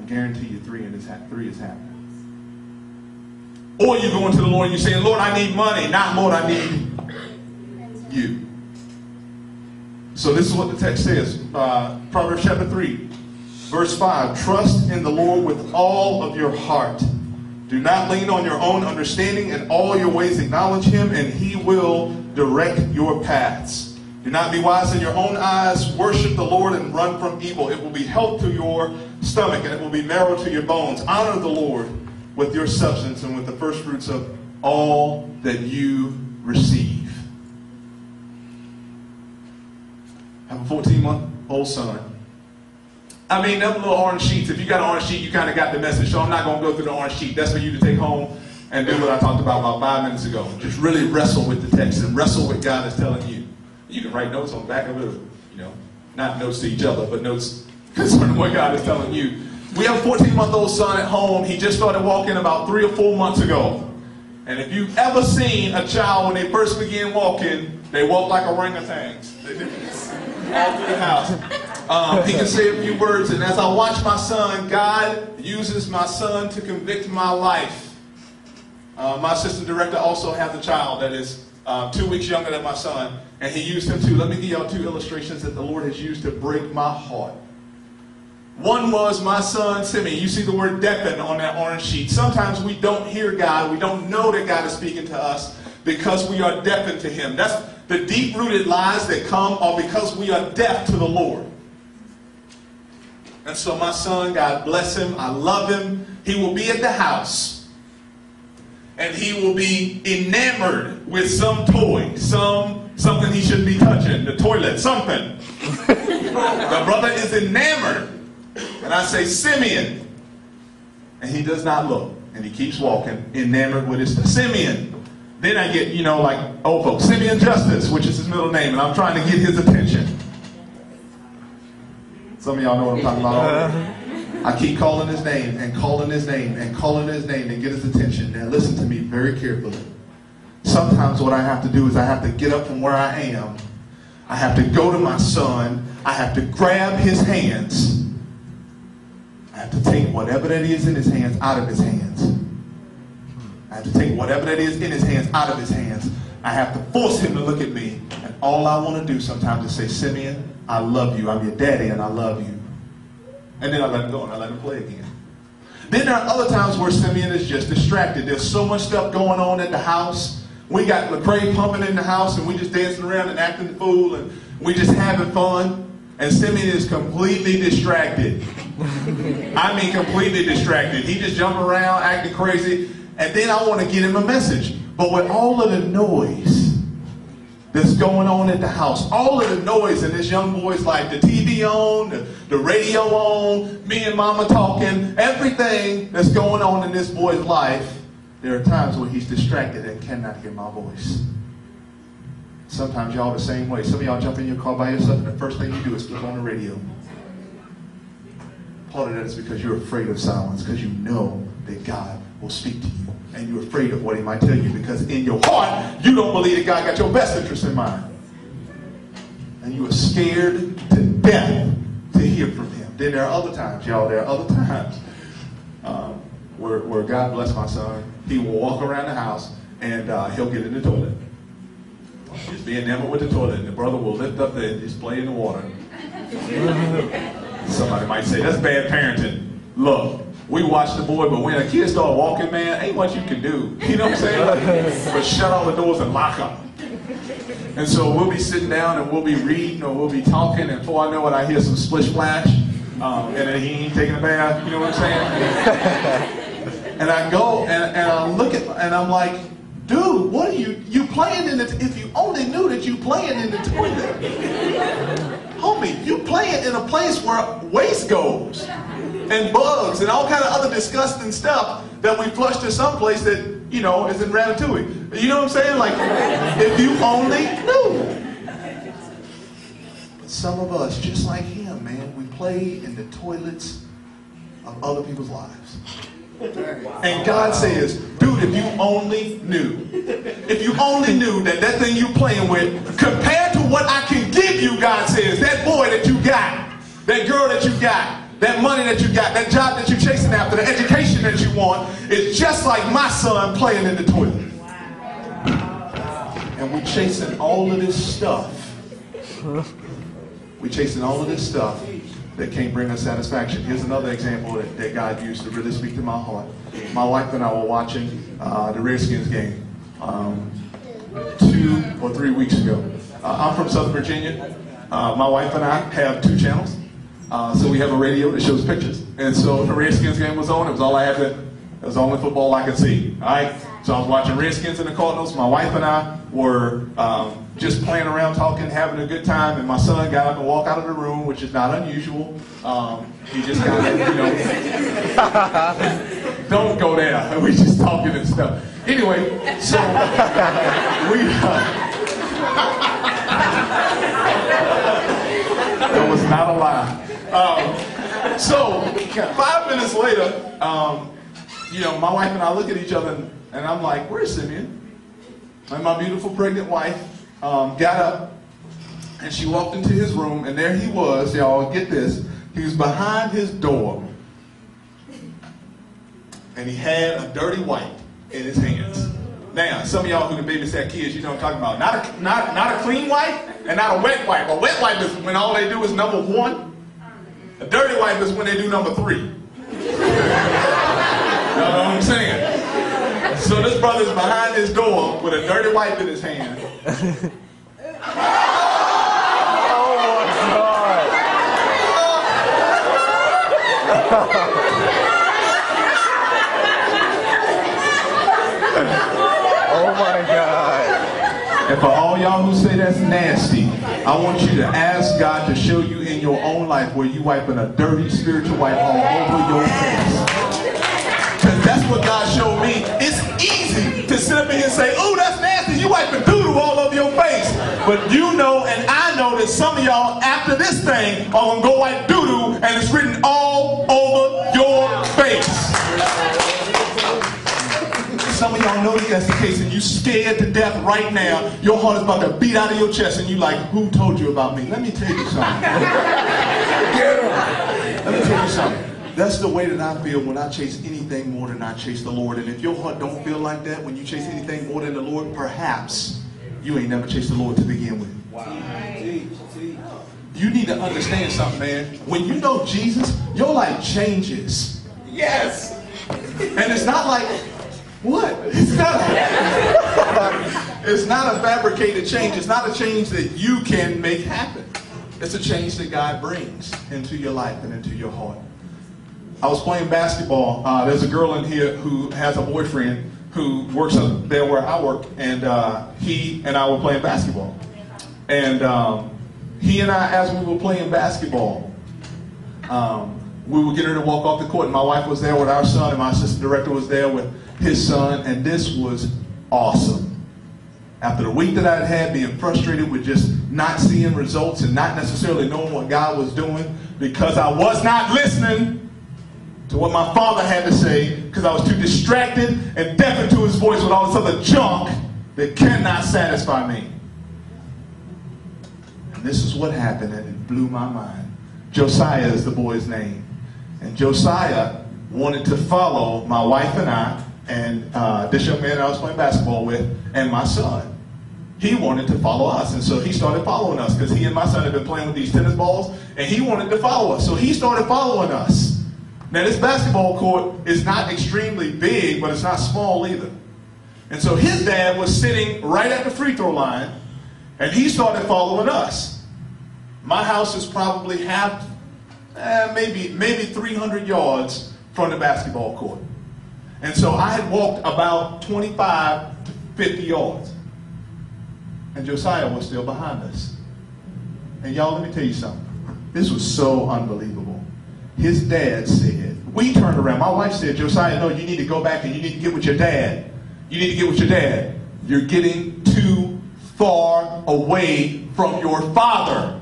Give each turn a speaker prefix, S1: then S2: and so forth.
S1: guarantee you three is happening. Or you go into the Lord and you say, Lord, I need money. Not, Lord, I need you. So this is what the text says. Proverbs chapter 3, verse 5. Trust in the Lord with all of your heart. Do not lean on your own understanding. In all your ways acknowledge him, and he will direct your paths. Do not be wise in your own eyes. Worship the Lord and run from evil. It will be health to your stomach, and it will be marrow to your bones. Honor the Lord with your substance and with the first fruits of all that you receive. I have a 14-month-old son. I mean, them little orange sheets, if you got an orange sheet, you kind of got the message. So I'm not going to go through the orange sheet. That's for you to take home and do what I talked about 5 minutes ago. Just really wrestle with the text and wrestle with God is telling you. You can write notes on the back of it, you know, not notes to each other, but notes concerning what God is telling you. We have a 14-month-old son at home. He just started walking about 3 or 4 months ago. And if you've ever seen a child when they first begin walking, they walk like orangutans. All through the house. He can say a few words, and as I watch my son, God uses my son to convict my life. My assistant director also has a child that is 2 weeks younger than my son, and he used him too. Let me give y'all 2 illustrations that the Lord has used to break my heart. One was my son, Simeon. You see the word deafened on that orange sheet. Sometimes we don't hear God. We don't know that God is speaking to us because we are deafened to him. That's the deep-rooted lies that come are because we are deaf to the Lord. And so my son, God bless him. I love him. He will be at the house. And he will be enamored with some toy, something he shouldn't be touching, the toilet, something. The brother is enamored. And I say, Simeon. And he does not look. And he keeps walking, enamored with his Simeon. Then I get, you know, like old folks, Simeon Justice, which is his middle name. And I'm trying to get his attention. Some of y'all know what I'm talking about. I keep calling his name and calling his name and calling his name to get his attention. Now listen to me very carefully. Sometimes what I have to do is I have to get up from where I am. I have to go to my son. I have to grab his hands. I have to take whatever that is in his hands out of his hands. I have to take whatever that is in his hands out of his hands. I have to force him to look at me. And all I want to do sometimes is say, Simeon, I love you. I'm your daddy and I love you. And then I let him go and I let him play again. Then there are other times where Simeon is just distracted. There's so much stuff going on at the house. We got Lecrae pumping in the house and we just dancing around and acting the fool and we just having fun. And Simeon is completely distracted. I mean completely distracted. He just jumping around, acting crazy. And then I want to get him a message. But with all of the noise that's going on at the house, all of the noise in this young boy's life, the TV on, the radio on, me and mama talking, everything that's going on in this boy's life, there are times where he's distracted and cannot hear my voice. Sometimes y'all the same way. Some of y'all jump in your car by yourself and the first thing you do is flip on the radio. Part of that is because you're afraid of silence, because you know that God will speak to you. And you're afraid of what he might tell you because in your heart, you don't believe that God got your best interest in mind. And you are scared to death to hear from him. Then there are other times, y'all, where God bless my son, he will walk around the house and he'll get in the toilet. Just be enamored with the toilet, and the brother will lift up the display in the water. Somebody might say, that's bad parenting. Look, we watch the boy, but when a kid start walking, man, ain't much you can do. You know what I'm saying? But shut all the doors and lock them. And so we'll be sitting down and we'll be reading or we'll be talking, and before I know it, I hear some splish splash, and then he ain't taking a bath. You know what I'm saying? And I go and I look at, and I'm like, dude, what are you playing in the, if you only knew that you playing in the toilet. Homie, you playing in a place where waste goes and bugs and all kind of other disgusting stuff that we flush to some place that, you know, is in Ratatouille. You know what I'm saying? Like, if you only knew. But some of us, just like him, man, we play in the toilets of other people's lives. And God says, dude, if you only knew. If you only knew that that thing you playing with, compared to what I can give you, God says, that boy that you got, that girl that you got, that money that you got, that job that you're chasing after, the education that you want, is just like my son playing in the toilet. And we're chasing all of this stuff. We're chasing all of this stuff that can't bring us satisfaction. Here's another example that God used to really speak to my heart. My wife and I were watching the Redskins game 2 or 3 weeks ago. I'm from Southern Virginia. My wife and I have 2 channels. So we have a radio that shows pictures. And so if the Redskins game was on, it was all I had to, it was the only football I could see. All right? So I was watching Redskins and the Cardinals. My wife and I were just playing around, talking, having a good time. And my son got up and walked out of the room, which is not unusual. He just got up, you know. Don't go there. We just talking and stuff. Anyway, so that was not a lie. So 5 minutes later, you know, my wife and I look at each other and I'm like, where's Simeon? And my beautiful pregnant wife got up and she walked into his room, and there he was, y'all, get this, he was behind his door and he had a dirty wipe in his hands. Now, some of y'all who can babysat kids, you know what I'm talking about. Not a clean wipe and not a wet wipe. A wet wipe is when all they do is number 1. A dirty wipe is when they do number 3. You know what I'm saying? So this brother's behind his door with a dirty wipe in his hand.
S2: Oh my God! Oh my God!
S1: And for all y'all who say that's nasty, I want you to ask God to show you in your own life where you wiping a dirty spiritual wipe all over your face. Because that's what God showed me. It's easy to sit up here and say, oh, that's nasty, you wiping doo-doo all over your face. But you know and I know that some of y'all after this thing are going to go wipe doo-doo and it's written all over your face. Some of y'all know that that's the case and you scared to death right now. Your heart is about to beat out of your chest and you like, who told you about me? Let me tell you something. Let me tell you something. That's the way that I feel when I chase anything more than I chase the Lord. And if your heart don't feel like that when you chase anything more than the Lord, perhaps you ain't never chased the Lord to begin with. Wow. You need to understand something, man. When you know Jesus, your life changes. Yes. And it's not like, what? It's not a fabricated change. It's not a change that you can make happen. It's a change that God brings into your life and into your heart. I was playing basketball. There's a girl in here who has a boyfriend who works up there where I work, and he and I were playing basketball. And he and I, as we were playing basketball, we were getting ready to walk off the court, and my wife was there with our son, and my assistant director was there with his son, and this was awesome. After the week that I had being frustrated with just not seeing results and not necessarily knowing what God was doing because I was not listening to what my father had to say because I was too distracted and deaf into his voice with all this other junk that cannot satisfy me. And this is what happened, and it blew my mind. Josiah is the boy's name. And Josiah wanted to follow my wife and I and this young man I was playing basketball with and my son. He wanted to follow us, and so he started following us because he and my son had been playing with these tennis balls, and he wanted to follow us. So he started following us. Now, this basketball court is not extremely big, but it's not small either. And so his dad was sitting right at the free throw line, and he started following us. My house is probably maybe 300 yards from the basketball court. And so I had walked about 25 to 50 yards. And Josiah was still behind us. And y'all, let me tell you something. This was so unbelievable. His dad said, we turned around. My wife said, Josiah, no, you need to go back and you need to get with your dad. You need to get with your dad. You're getting too far away from your father.